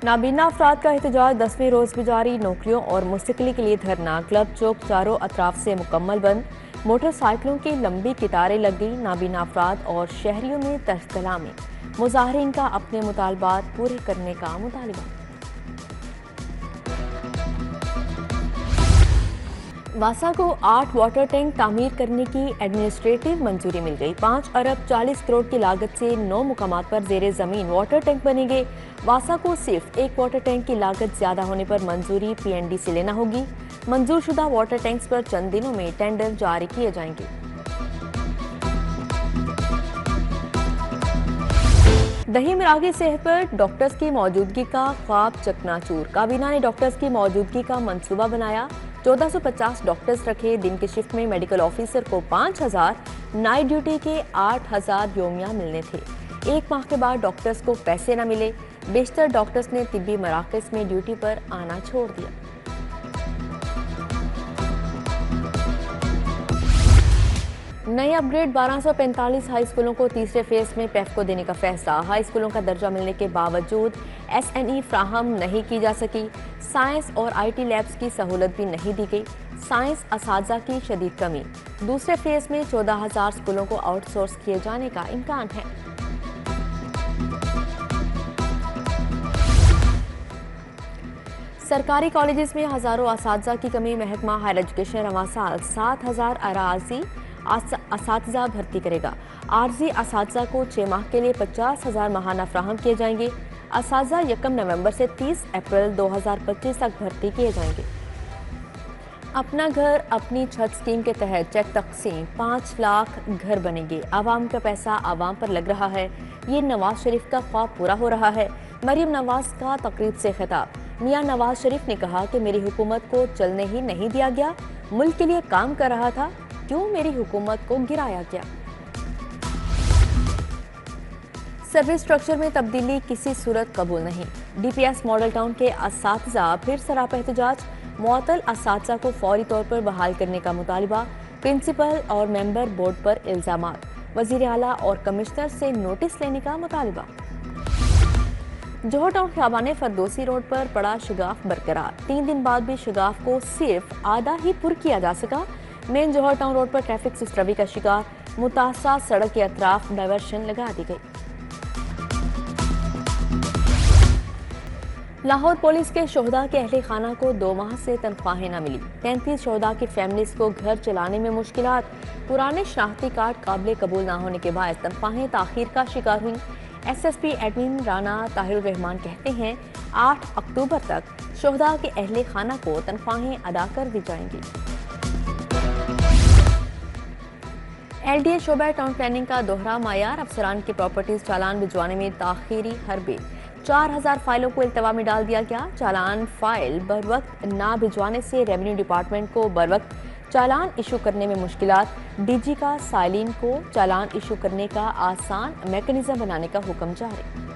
नाबीना अफराद का एहतजाज 10वें रोज भी जारी। नौकरियों और मुस्तकिली के लिए धरना। क्लब चौक चारों अतराफ से मुकम्मल बंद। मोटरसाइकिलों की लंबी कतारें लग गई। नाबीना अफराद और शहरियों में तर्कलामी। मुजाहिरीन का अपने मुतालबात पूरे करने का मुतालबा। वासा को 8 वाटर टैंक तामीर करने की एडमिनिस्ट्रेटिव मंजूरी मिल गई। 5 अरब 40 करोड़ की लागत से 9 मुकामात पर जेर जमीन वाटर टैंक बनेंगे। वासा को सिर्फ एक वाटर टैंक की लागत ज्यादा होने पर मंजूरी पीएनडी से लेना होगी। मंजूर शुदा वाटर टैंक्स पर चंद दिनों में टेंडर जारी किए जाएंगे। दही मिरागी सेहत पर डॉक्टर्स की मौजूदगी का ख्वाब चकनाचूर। काबीना ने डॉक्टर्स की मौजूदगी का मंसूबा बनाया। 1450 डॉक्टर्स रखे। दिन की शिफ्ट में मेडिकल ऑफिसर को 5000, नाइट ड्यूटी के 8000 योमिया मिलने थे। एक माह के बाद डॉक्टर्स को पैसे न मिले। बेशतर डॉक्टर्स ने तिब्बी मराकज़ में ड्यूटी पर आना छोड़ दिया। नए अपग्रेड 1245 हाई स्कूलों को तीसरे फेज में पेफ को देने का फैसला। हाई स्कूलों का दर्जा मिलने के बावजूद एसएनई फ्राहम नहीं की जा सकी। साइंस और आईटी लैब्स की सहूलत भी नहीं दी गई। साइंस असातिज़ा की शदीद कमी। दूसरे फेज में 14,000 स्कूलों को आउटसोर्स किए जाने का इम्कान है। सरकारी कॉलेजेस में हजारों असातिज़ा की कमी। महकमा हायर एजुकेशन रवां साल 7,000 अराजी असातिज़ा भर्ती करेगा। आर्जी असातिज़ा को 6 माह के लिए 50,000 माहाना फ्राहम किए जाएंगे। असातिज़ा 1 नवंबर से 30 अप्रैल 2025 तक भर्ती किए जाएंगे। अपना घर अपनी छत स्कीम के तहत चेक तकसीम। 5 लाख घर बनेंगे। आवाम का पैसा आवाम पर लग रहा है। ये नवाज शरीफ का ख्वाब पूरा हो रहा है। मरीम नवाज का तकरीब से खिताब। मियां नवाज शरीफ ने कहा कि मेरी हुकूमत को चलने ही नहीं दिया गया। मुल्क के लिए काम कर रहा था, क्यों मेरी हुकूमत को गिराया गया। सर्विस स्ट्रक्चर में तब्दीली किसी सूरत कबूल नहीं। डीपीएस मॉडल टाउन के असातिज़ा फिर सरापा एहतजाज। मुअत्तल असातिज़ा को फौरी तौर पर बहाल करने का मुतालिबा। प्रिंसिपल और मेंबर बोर्ड पर इल्जामात। वजीर आला और कमिश्नर से नोटिस लेने का मुतालिबा। जौहर टाउन ख़ियाबान फरदौसी रोड पर पड़ा शगाफ बरकरार। 3 दिन बाद भी शगाफ को सिर्फ आधा ही पुर किया जा सका। मेन जौहर टाउन रोड पर ट्रैफिक सिस्टरवी का शिकार। मुतासा सड़क के अतराफ डायवर्शन लगा दी गई। लाहौर पुलिस के शोहदा के अहले खाना को 2 माह से तनख्वाहें न मिली। 33 शोहदा की फैमिलीज को घर चलाने में मुश्किलात। पुराने शनाख्ती कार्ड काबिल कबूल न होने के बाद तनख्वाहें ताखीर का शिकार हुई। एसएसपी एडमिन राना ताहिरुर रहमान कहते हैं 8 अक्टूबर तक शोहदा के अहले खाना को तनख्वाहें अदा कर दी जाएंगी। एलडीए शोबा टाउन प्लानिंग का दोहरा मायार। अफसरान की प्रॉपर्टीज चालान भिजवाने में ताखीरी हरबे। 4000 फाइलों को इल्तवा में डाल दिया गया। चालान फाइल बर वक्त ना भिजवाने से रेवेन्यू डिपार्टमेंट को बर वक्त चालान इशू करने में मुश्किलात। डीजी का साइलिन को चालान इशू करने का आसान मैकेनिज्म बनाने का हुक्म जारी।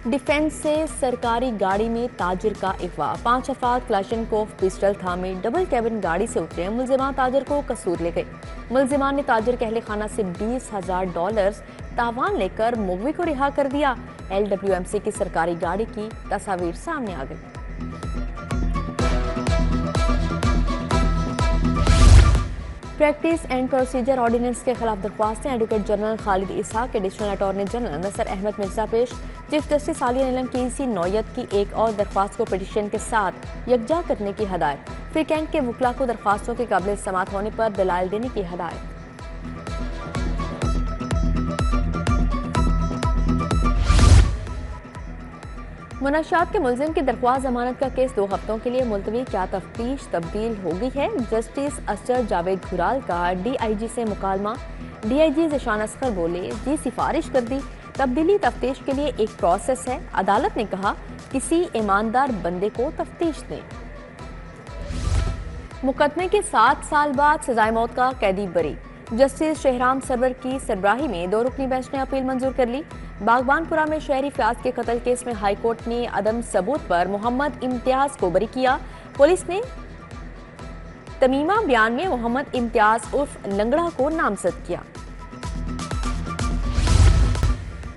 डिफेंस से सरकारी गाड़ी में ताजिर का अगवा। 5 अफराद क्लाशनकोफ पिस्टल थामे डबल कैबिन गाड़ी से उतरे। मुलजिमान ताजिर को कसूर ले गए। मुलजिमान ने ताजिर के अहले खाना से $20,000 तावान लेकर मुगवी को रिहा कर दिया। LWMC की सरकारी गाड़ी की तस्वीर सामने आ गई। प्रैक्टिस एंड प्रोसीजर ऑर्डिनेंस के खिलाफ दरख्वास्तें। एडवोकेट जनरल खालिद इसहाक, एडिशनल अटॉर्नी जनरल नसर अहमद मिर्जा पेश। चीफ जस्टिस आलिया नीलम की इसी नौयत की एक और दरख्वास्त को पिटीशन के साथ यकजा करने की हदायत। फ्री कैंट के वकला को दरख्वास्तों के काबिल समात होने पर दलाइल देने की हदायत। मुनशियात के मुलजिम की दरख्वास्त जमानत का केस 2 हफ्तों के लिए मुलतवी। क्या तफ्तीश तब्दील हो गई है? जस्टिस असर जावेद घुराल का DIG से मुकालमा। DIG ज़िशान असगर बोले, जी सिफारिश कर दी। तब्दीली तफ्तीश के लिए एक प्रोसेस है। अदालत ने कहा किसी ईमानदार बंदे को तफ्तीश दें। मुकदमे के 7 साल बाद सजाए मौत का कैदी बरी। जस्टिस शहराम सरवर की सरबराही में 2 रुकनी बेंच ने अपील मंजूर कर ली। बागबानपुरा में शहरी फयाज के कत्ल केस में हाई कोर्ट ने अदम सबूत पर मोहम्मद इम्तियाज को बरी किया। पुलिस ने तमीमा बयान में मोहम्मद इम्तियाज उर्फ लंगड़ा को नामजद किया।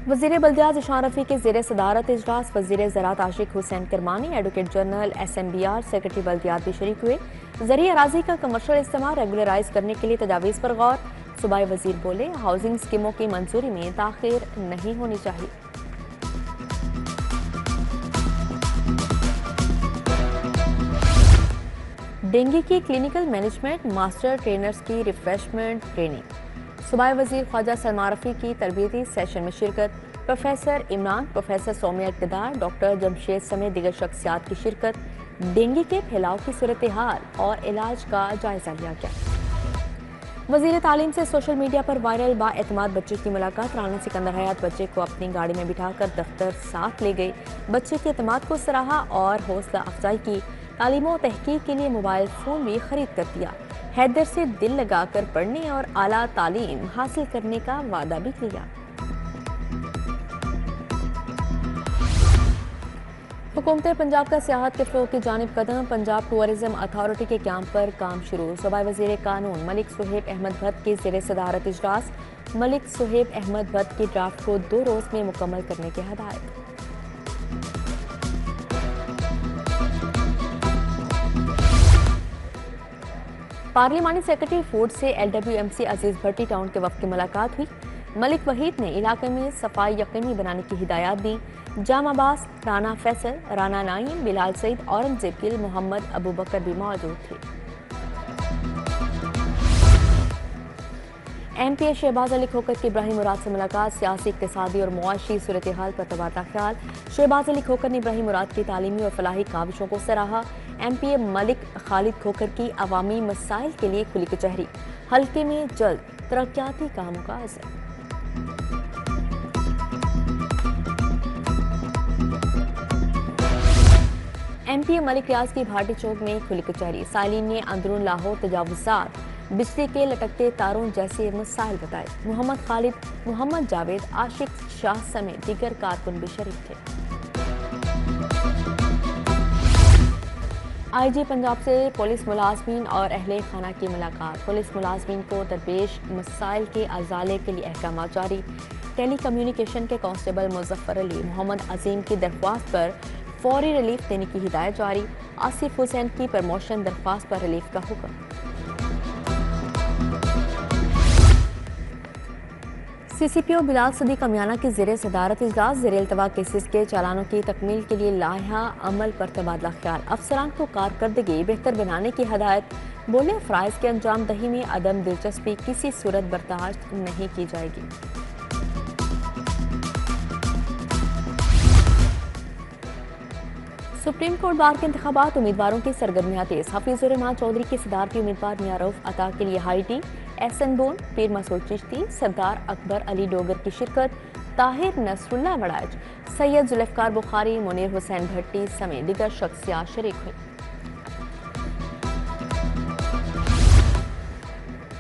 वज़ीर बल्दियात ज़ीशान रफ़ी के ज़ेर सदारत इजलास वज़ीर ज़राअत आशिक Hussain करमानी, advocate general SMBR secretary बल्दियात भी शरीक हुए। ज़रिए अराजी का कमर्शल इस्तेमाल रेगुलराइज करने के लिए तजावीज़ पर गौर। सूबाई वज़ीर बोले, हाउसिंग स्कीमों की मंजूरी में ताख़ीर नहीं होनी चाहिए। डेंगू की क्लिनिकल मैनेजमेंट मास्टर ट्रेनर्स की रिफ्रेशमेंट ट्रेनिंग। सूबाई वज़ीर ख्वाजा सलमान रफ़ी की तरबियती सेशन में शिरकत। Professor Imran, professor Somiya Iqtidar, doctor Jamshed समेत दीगर शख्सियात की शिरकत। डेंगू के फैलाव की सूरत हाल और इलाज का जायजा लिया गया। वज़ीर तालीम से सोशल मीडिया पर वायरल बाएतमाद बच्चे की मुलाकात। राना सिकंदर हयात बच्चे को अपनी गाड़ी में बिठाकर दफ्तर साथ ले गए। बच्चे के एतमाद को सराहा और हौसला अफजाई की। तालीम और तहकीक के लिए मोबाइल फ़ोन भी खरीद कर दिया। हैदर से दिल लगाकर पढ़ने और आला तालीम हासिल करने का वादा भी किया। हुकूमत पंजाब का सियाहत के फ़रोग़ की जानिब कदम। पंजाब टूरिज़्म अथॉरिटी के कैंप पर काम शुरू। सूबाई वज़ीर कानून मलिक सुहेब अहमद भट्ट की ज़ेर सदारत इजलास। मलिक सुहेब अहमद भट्ट की ड्राफ्ट को 2 रोज़ में मुकम्मल करने की हदायत। पार्लिमानी सेक्रेटरी फूड से LWMC अजीज भट्टी टाउन के वफ़द की मुलाकात हुई। मलिक वहीद ने इलाके में सफाई यकीनी बनाने की हिदायत दी। जाम अब्बास, राना फैसल, राना नाईम, बिलाल सईद, औरंगजेब गिल, मोहम्मद अबू बकर भी मौजूद थे। MP शहबाज अली खोखर की इब्राहिम मुराद से मुलाकात। सियासी, इक़्तिसादी और मुआशी सूरत हाल पर तबादला ख्याल। शहबाज अली खोखर ने इब्राहिम मुराद की तालीमी और फलाही काविशों को सराहा। MP मलिक खालिद खोखर की अवामी मसाइल के लिए खुली कचहरी। हल्के में जल्द तरक्याती कामों का असर। MP मलिक रियाज की भाटी चौक में खुली कचहरी। साइलिन ने अंदरून लाहौर तजावुज़ात, बिजली के लटकते तारों जैसे मसाइल बताए। मोहम्मद खालिद, मोहम्मद जावेद, आशिक शाह समेत दीगर कारकुन भी शरीक थे। IG पंजाब से पुलिस मुलाजमीन और अहले खाना की मुलाकात। पुलिस मुलाजमीन को दरपेश मसाइल के अजाले के लिए अहकाम जारी। टेली कम्युनिकेशन के कांस्टेबल मुजफ्फर अली, मोहम्मद अजीम की दरख्वास्त पर फौरी रिलीफ देने की हिदायत जारी। आसिफ हुसैन की प्रमोशन दरख्वास्त पर रिलीफ का हुक्म। CCPO बिलाल सदीक अमियाना की ज़ेर सदारत इजलास। ज़ेर इल्तवा केसेस के चालानों की तकमील के लिए लाइहा अमल पर तबादला ख्याल। अफसरान को कारकर्दगी बेहतर बनाने की हदायत। बोले, फ़राइज़ के अंजाम दही में अदम दिलचस्पी किसी सूरत बर्दाश्त नहीं की जाएगी। सुप्रीम कोर्ट बार के इंतखाबात, उम्मीदवारों की सरगर्मियां तेज। हफीजुर रहमान चौधरी की सदारती उम्मीदवार मियां रऊफ अता के लिए हाई टी। एहसन बोन, पीर मसूद चिश्ती, सरदार अकबर अली डोगर की शिरकत। ताहिर नसरुल्लाह वड़ाइच, सैयद जुल्फ़िकार बुखारी, मुनीर हुसैन भट्टी समेत दीगर शख्सियात शरीक हुई।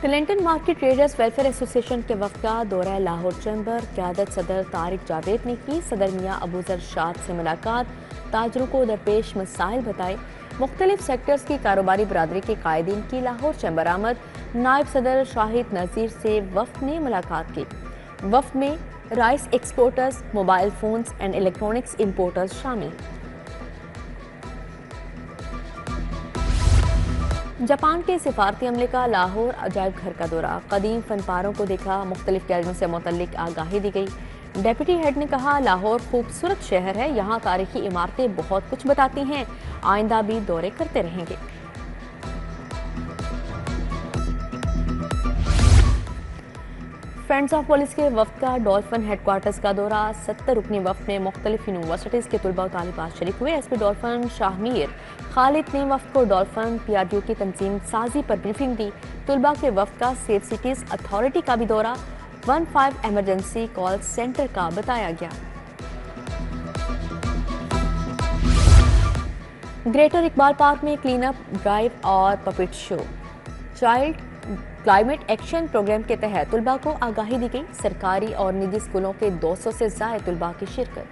Clinton market traders welfare association के वफ़द का दौरा लाहौर चैम्बर। क़यादत सदर तारिक जावेद ने की। सदर मियां अबूजर शाद से मुलाकात। ताजरों को दरपेश मसाइल बताए। मुख्तलिफ सेक्टर्स की कारोबारी बरादरी के कायदीन की लाहौर चैम्बर आमद। नायब सदर शाहिद नज़ीर से वफ़द ने मुलाकात की। वफ़द में rice exporters, mobile phones and electronics importers शामिल। जापान के सिफारती अमले का लाहौर अजायब घर का दौरा। कदीम फनपारों को देखा। मुख्तलिफ गैलरियों से मुतल्लिक आगाही दी गई। डेप्यूटी हेड ने कहा, लाहौर खूबसूरत शहर है, यहाँ तारीखी इमारतें बहुत कुछ बताती हैं, आइंदा भी दौरे करते रहेंगे। फ्रेंड्स ऑफ पुलिस के वफ़द का डॉल्फिन हेडक्वार्टर्स का दौरा। 70 रुकनी वफ़द में मुख्तलिफ यूनिवर्सिटीज़ के तुलबा और तालिबात शरीक हुए। SP डॉल्फिन शाहमीर खालिद ने वफ़द को डॉल्फिन PRDO की तंजीम साजी पर ब्रीफिंग दी। तुलबा के वफ़द का सेफ सिटीज़ अथॉरिटी का भी दौरा। 15 एमरजेंसी कॉल सेंटर का बताया गया। ग्रेटर इकबाल पार्क में क्लीन अप ड्राइव और puppet show. Child climate action programme के तहत तुलबा को आगाही दी गई। सरकारी और निजी स्कूलों के 200 से ज़ायद तुलबा की शिरकत।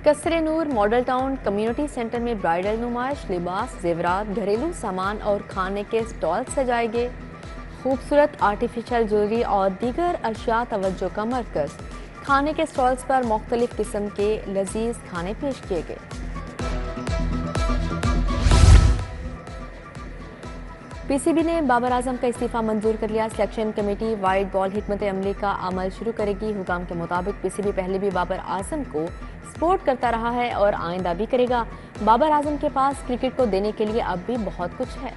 कसरे नूर मॉडल टाउन कम्युनिटी सेंटर में ब्राइडल नुमाइश, लिबास, जेवरात, घरेलू सामान और खाने के स्टॉल सजाए गए। खूबसूरत आर्टिफिशियल ज्वेलरी और दीगर अशिया तवज्जो का मरकज। खाने के स्टॉल्स पर मुख्तलिफ किस्म के लजीज खाने पेश किए गए। पीसीबी ने बाबर आजम का इस्तीफा मंजूर कर लिया। सिलेक्शन कमेटी वाइट बॉल हिकमत अमली का अमल शुरू करेगी। हुकाम के मुताबिक पीसीबी पहले भी बाबर आजम को सपोर्ट करता रहा है और आइंदा भी करेगा। बाबर आजम के पास क्रिकेट को देने के लिए अब भी बहुत कुछ है।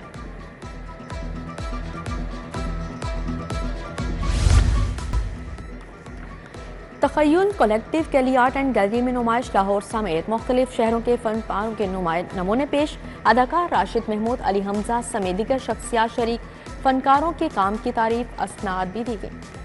तखय्युल कलेक्टिव के लिए आर्ट एंड गैलरी में नुमाइश। लाहौर समेत मुख्तलिफ शहरों के फनकारों के नमूने पेश। अदाकार राशिद महमूद, अली हमजा समेत दीगर शख्सियात शरीक। फनकारों के काम की तारीफ असनाद भी दी गई।